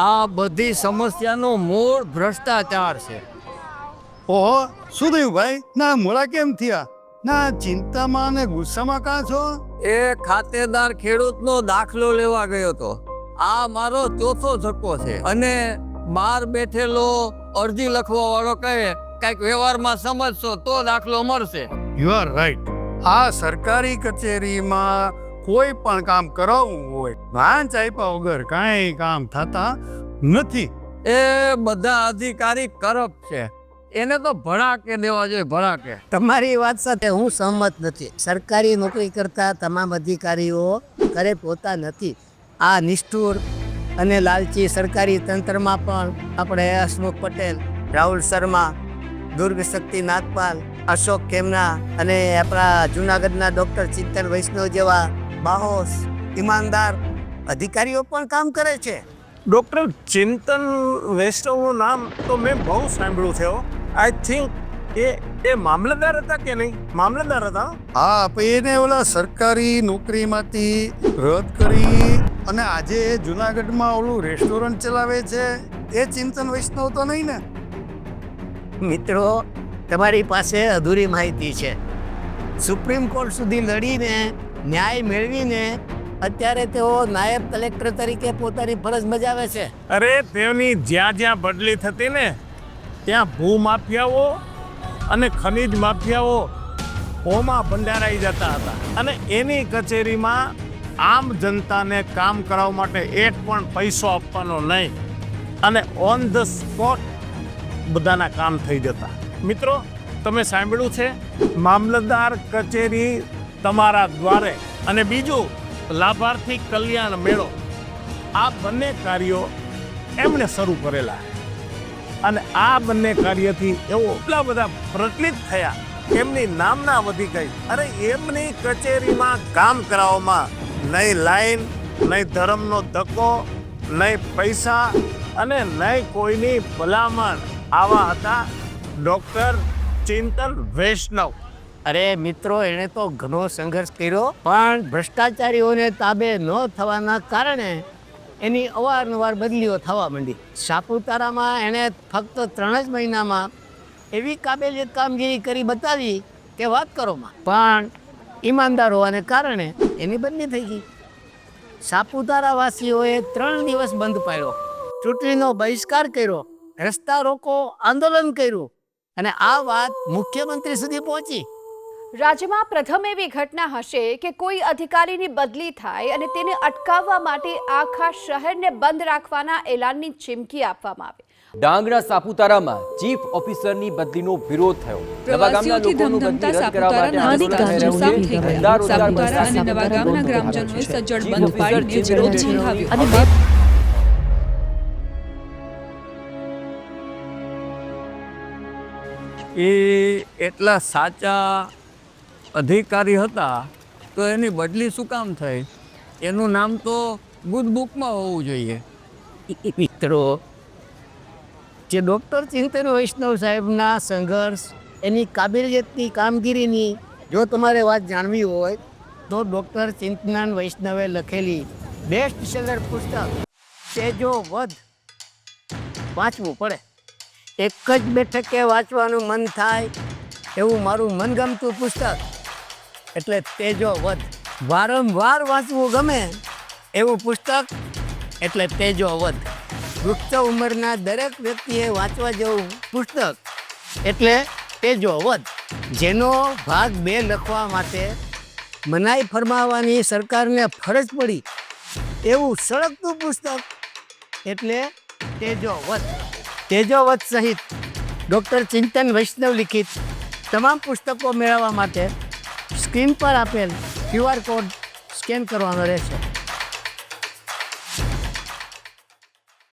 આ બધી સમસ્યાનો મૂળ ભ્રષ્ટાચાર છે. ઓહો, શું થયું ભાઈ? ના મોડા કેમ થયા? ના ચિંતામાં અને ગુસ્સામાં કાં છો? એ ખાતેદાર ખેડૂતનો દાખલો લેવા ગયો હતો. આ મારો ચોથો ધક્કો છે. અને બહાર બેઠેલો અરજી લખવા વાળો કહે કઈક વ્યવહારમાં સમજશો તો દાખલો મળશે. You are right. આ સરકારી કચેરીમાં કોઈ પણ કામ કરાવવું હોય વાંચ આપ્યા વગર કાંઈ કામ થતા નથી. એ બધા અધિકારી કરપ્ટ છે. એને તો ભડાકે દેવા જોઈએ, ભડાકે. તમારી વાત સાથે હું સહમત નથી. સરકારી નોકરી કરતા તમામ અધિકારીઓ કરે પોતા નથી. આ નિષ્ઠુર અને લાલચી સરકારી તંત્રમાં પણ આપણે હસમુખ પટેલ, રાહુલ શર્મા, દુર્ગ શક્તિ નાગપાલ, અશોક ખેમના અને આપણા જૂનાગઢના ડૉક્ટર ચિંતન વૈષ્ણવ જેવા બાહોશ ઈમાનદાર અધિકારીઓ પણ કામ કરે છે. ડૉક્ટર ચિંતન વૈષ્ણવનું નામ તો મેં બહુ સાંભળ્યું છે. આઈ થિંક એ મામલતદાર હતા કે નહીં? મામલતદાર હતા. હા, પણ એને ઓલા સરકારી નોકરીમાંથી રદ કરી અને આજે જુનાગઢમાં ઓલું રેસ્ટોરન્ટ ચલાવે છે. એ ચિંતન વૈષ્ણવ તો નહીં ને? મિત્રો, તમારી પાસે અધૂરી માહિતી છે. સુપ્રીમ કોર્ટ સુધી લડીને ન્યાય મેળવીને અત્યારે તેઓ નાયબ કલેક્ટર તરીકે પોતાની ફરજ બજાવે છે. અરે તેની જ્યાં જ્યાં બદલી થતી ને ત્યાં ભૂમાફિયાઓ અને ખનિજ માફિયાઓ હોમાં ભંડારાઈ જતા હતા. અને એની કચેરીમાં આમ જનતાને કામ કરાવવા માટે એક પણ પૈસો આપવાનો નહીં. અને ઓન ધ સ્પોટ બધાના કામ થઈ જતા. મિત્રો, તમે સાંભળ્યું છે મામલતદાર કચેરી તમારા દ્વારે અને બીજું લાભાર્થી કલ્યાણ મેળો, આ બંને કાર્યો એમણે શરૂ કરેલા. અને આ બંને કાર્યથી એવો એટલા બધા પ્રચલિત થયા, એમની નામના વધી ગઈ. અરે એમની કચેરીમાં કામ કરાવવામાં નહીં લાઈન, નહીં ધર્મનો ધક્કો, નહીં પૈસા અને નહીં કોઈની ભલામણ. આવા હતા ડૉક્ટર ચિંતન વૈષ્ણવ. અરે મિત્રો, એણે તો ઘણો સંઘર્ષ કર્યો, પણ ભ્રષ્ટાચારીઓને તાબે ન થવાના કારણે એની અવારનવાર બદલીઓ થવા માંડી. સાપુતારામાં એણે ફક્ત 3 જ મહિનામાં એવી કાબેલિયત કામગીરી કરી બતાવી કે વાત કરોમાં. પણ ઈમાનદાર હોવાને કારણે એની બદલી થઈ ગઈ. સાપુતારાવાસીઓએ 3 દિવસ બંધ પાડ્યો, ચૂંટણીનો બહિષ્કાર કર્યો, રસ્તા રોકો આંદોલન કર્યું અને આ વાત મુખ્યમંત્રી સુધી પહોંચી. રાજ્યમાં પ્રથમ એવી ઘટના હશે કે કોઈ અધિકારીની બદલી થાય અને તેને અટકાવવા માટે આખા શહેરને બંધ રાખવાના એલાનની ચીમકી આપવામાં આવે. ડાંગના સાપુતારામાં ચીફ ઓફિસરની બદલીનો વિરોધ થયો. નવાગામના લોકોનું બદલી રદ કરવા માટે સાપુતારા અને નવાગામના ગ્રામજનોએ સજ્જડ બંધ પાડીને વિરોધ નોંધાવ્યો અને એ એટલા સાચા અધિકારી હતા તો એની બદલી શું કામ થઈ? એનું નામ તો ગુડ બુકમાં હોવું જોઈએ. મિત્રો, જે ડૉક્ટર ચિંતન વૈષ્ણવ સાહેબના સંઘર્ષ, એની કાબેલિયતની કામગીરીની જો તમારે વાત જાણવી હોય તો ડૉક્ટર ચિંતન વૈષ્ણવે લખેલી બેસ્ટ સેલર પુસ્તક તેજો વધ વાંચવું પડે. એક જ બેઠકે વાંચવાનું મન થાય એવું મારું મનગમતું પુસ્તક એટલે તેજો વધ. વારંવાર વાંચવું ગમે એવું પુસ્તક એટલે તેજો વધ. વૃક્ષ ઉંમરના દરેક વ્યક્તિએ વાંચવા જેવું પુસ્તક એટલે તેજો વધ. જેનો ભાગ 2 લખવા માટે મનાઈ ફરમાવવાની સરકારને ફરજ પડી એવું સળગતું પુસ્તક એટલે તેજો વધ. તેજો વધ સહિત ડૉક્ટર ચિંતન વૈષ્ણવ લિખિત તમામ પુસ્તકો મેળવવા માટે સ્ક્રીન પર આપેલ QR કોડ સ્કેન કરવાનો રહેશે.